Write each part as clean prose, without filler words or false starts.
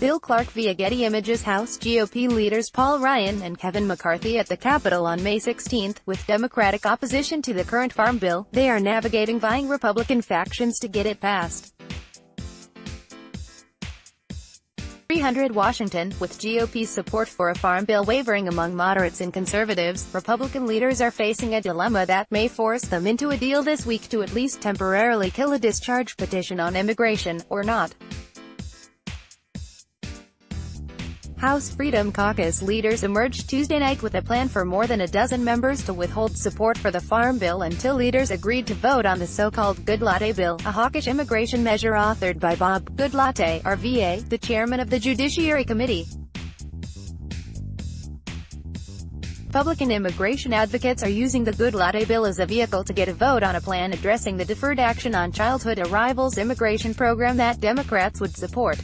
Bill Clark via Getty Images House GOP leaders Paul Ryan and Kevin McCarthy at the Capitol on May 16, with Democratic opposition to the current farm bill. They are navigating vying Republican factions to get it passed. 300 Washington, with GOP support for a farm bill wavering among moderates and conservatives, Republican leaders are facing a dilemma that may force them into a deal this week to at least temporarily kill a discharge petition on immigration, or not. House Freedom Caucus leaders emerged Tuesday night with a plan for more than a dozen members to withhold support for the farm bill until leaders agreed to vote on the so-called Goodlatte bill, a hawkish immigration measure authored by Bob Goodlatte, RVA, the chairman of the Judiciary Committee. Republican immigration advocates are using the Goodlatte bill as a vehicle to get a vote on a plan addressing the Deferred Action on Childhood Arrivals immigration program that Democrats would support.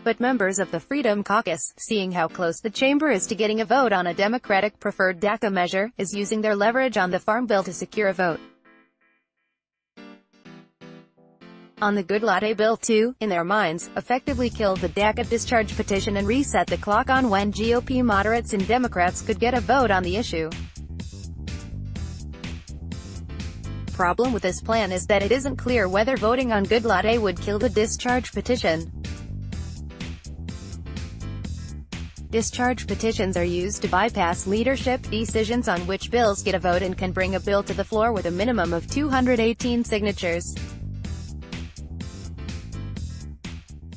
But members of the Freedom Caucus, seeing how close the chamber is to getting a vote on a Democratic-preferred DACA measure, is using their leverage on the farm bill to secure a vote on the Goodlatte bill to, in their minds, effectively kill the DACA discharge petition and reset the clock on when GOP moderates and Democrats could get a vote on the issue. Problem with this plan is that it isn't clear whether voting on Goodlatte would kill the discharge petition. Discharge petitions are used to bypass leadership decisions on which bills get a vote and can bring a bill to the floor with a minimum of 218 signatures.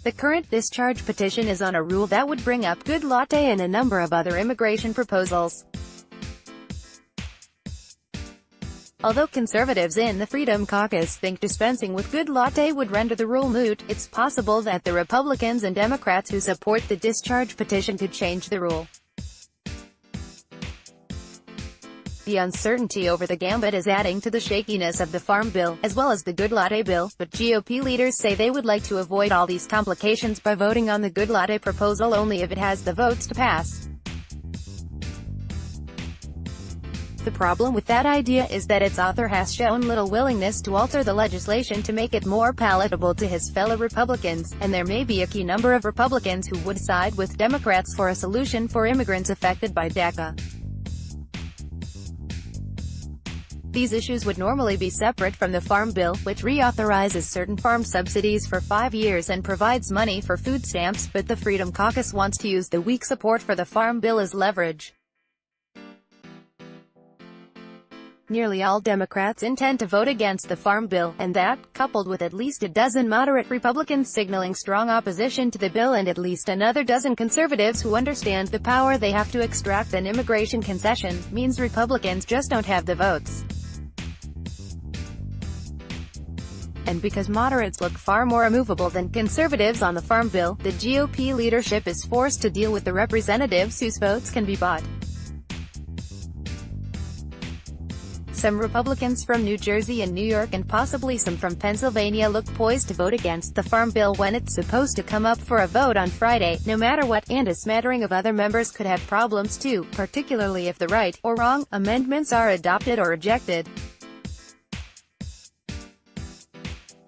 The current discharge petition is on a rule that would bring up Goodlatte and a number of other immigration proposals. Although conservatives in the Freedom Caucus think dispensing with Goodlatte would render the rule moot, it's possible that the Republicans and Democrats who support the discharge petition could change the rule. The uncertainty over the gambit is adding to the shakiness of the farm bill, as well as the Goodlatte bill, but GOP leaders say they would like to avoid all these complications by voting on the Goodlatte proposal only if it has the votes to pass. The problem with that idea is that its author has shown little willingness to alter the legislation to make it more palatable to his fellow Republicans, and there may be a key number of Republicans who would side with Democrats for a solution for immigrants affected by DACA. These issues would normally be separate from the farm bill, which reauthorizes certain farm subsidies for 5 years and provides money for food stamps, but the Freedom Caucus wants to use the weak support for the farm bill as leverage. Nearly all Democrats intend to vote against the farm bill, and that, coupled with at least a dozen moderate Republicans signaling strong opposition to the bill and at least another dozen conservatives who understand the power they have to extract an immigration concession, means Republicans just don't have the votes. And because moderates look far more immovable than conservatives on the farm bill, the GOP leadership is forced to deal with the representatives whose votes can be bought. Some Republicans from New Jersey and New York and possibly some from Pennsylvania look poised to vote against the farm bill when it's supposed to come up for a vote on Friday, no matter what, and a smattering of other members could have problems too, particularly if the right, or wrong, amendments are adopted or rejected.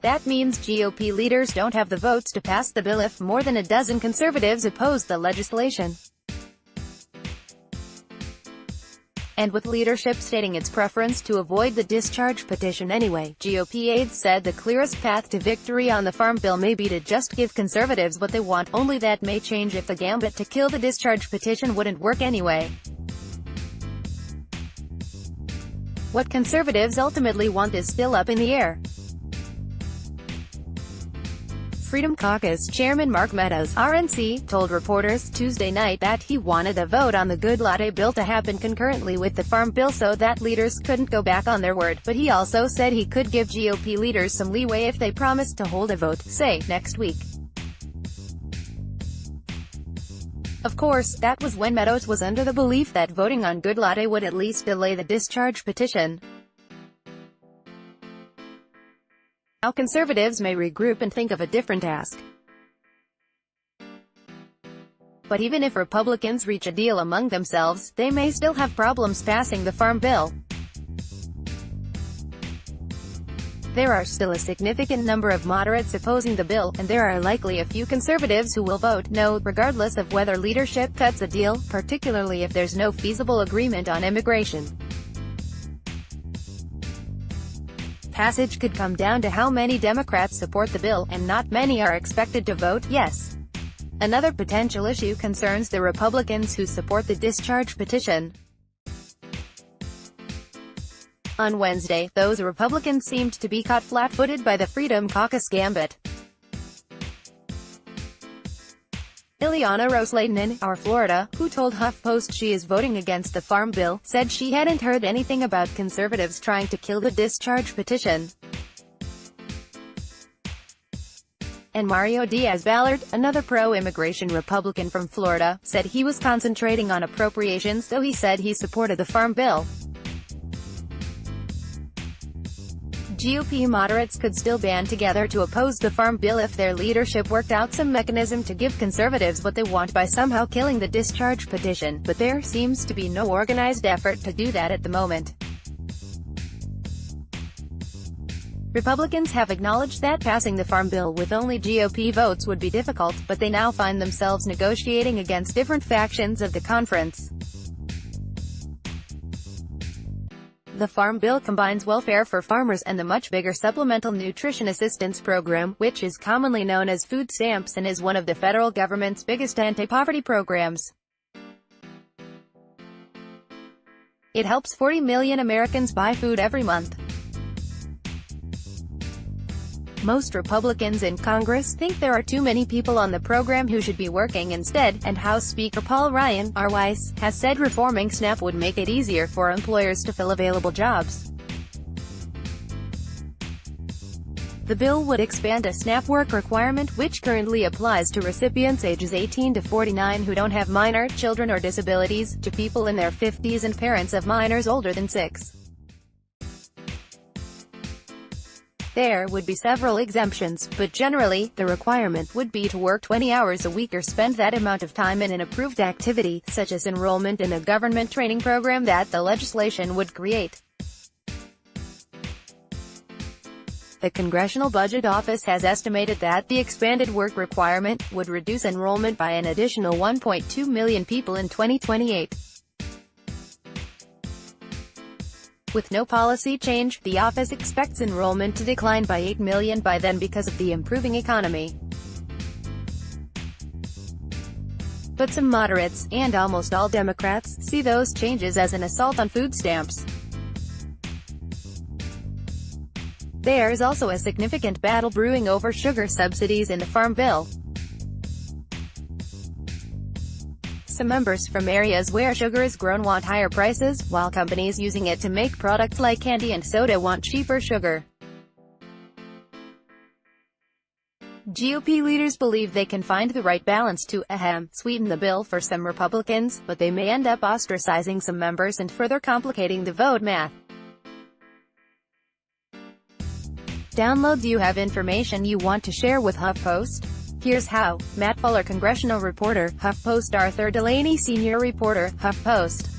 That means GOP leaders don't have the votes to pass the bill if more than a dozen conservatives oppose the legislation. And with leadership stating its preference to avoid the discharge petition anyway, GOP aides said the clearest path to victory on the farm bill may be to just give conservatives what they want, only that may change if the gambit to kill the discharge petition wouldn't work anyway. What conservatives ultimately want is still up in the air. Freedom Caucus Chairman Mark Meadows, RNC, told reporters Tuesday night that he wanted a vote on the Goodlatte bill to happen concurrently with the farm bill so that leaders couldn't go back on their word, but he also said he could give GOP leaders some leeway if they promised to hold a vote, say, next week. Of course, that was when Meadows was under the belief that voting on Goodlatte would at least delay the discharge petition. Now conservatives may regroup and think of a different task. But even if Republicans reach a deal among themselves, they may still have problems passing the farm bill. There are still a significant number of moderates opposing the bill, and there are likely a few conservatives who will vote no, regardless of whether leadership cuts a deal, particularly if there's no feasible agreement on immigration. Passage could come down to how many Democrats support the bill, and not many are expected to vote yes. Another potential issue concerns the Republicans who support the discharge petition. On Wednesday, those Republicans seemed to be caught flat-footed by the Freedom Caucus gambit. Ileana Ros-Lehtinen, our Florida, who told HuffPost she is voting against the farm bill, said she hadn't heard anything about conservatives trying to kill the discharge petition. And Mario Diaz-Balart, another pro-immigration Republican from Florida, said he was concentrating on appropriations, though he said he supported the farm bill. GOP moderates could still band together to oppose the farm bill if their leadership worked out some mechanism to give conservatives what they want by somehow killing the discharge petition, but there seems to be no organized effort to do that at the moment. Republicans have acknowledged that passing the farm bill with only GOP votes would be difficult, but they now find themselves negotiating against different factions of the conference. The farm bill combines welfare for farmers and the much bigger Supplemental Nutrition Assistance Program, which is commonly known as food stamps and is one of the federal government's biggest anti-poverty programs. It helps 40 million Americans buy food every month. Most Republicans in Congress think there are too many people on the program who should be working instead, and House Speaker Paul Ryan, R. Weiss, has said reforming SNAP would make it easier for employers to fill available jobs. The bill would expand a SNAP work requirement, which currently applies to recipients ages 18 to 49 who don't have minor children or disabilities, to people in their 50s and parents of minors older than 6. There would be several exemptions, but generally, the requirement would be to work 20 hours a week or spend that amount of time in an approved activity, such as enrollment in a government training program that the legislation would create. The Congressional Budget Office has estimated that the expanded work requirement would reduce enrollment by an additional 1.2 million people in 2028. With no policy change, the office expects enrollment to decline by 8 million by then because of the improving economy. But some moderates, and almost all Democrats, see those changes as an assault on food stamps. There is also a significant battle brewing over sugar subsidies in the Farm Bill. Some members from areas where sugar is grown want higher prices, while companies using it to make products like candy and soda want cheaper sugar. GOP leaders believe they can find the right balance to sweeten the bill for some Republicans, but they may end up ostracizing some members and further complicating the vote math. Download. Do you have information you want to share with HuffPost? Here's how. Matt Fuller, congressional reporter, HuffPost. Arthur Delaney, senior reporter, HuffPost.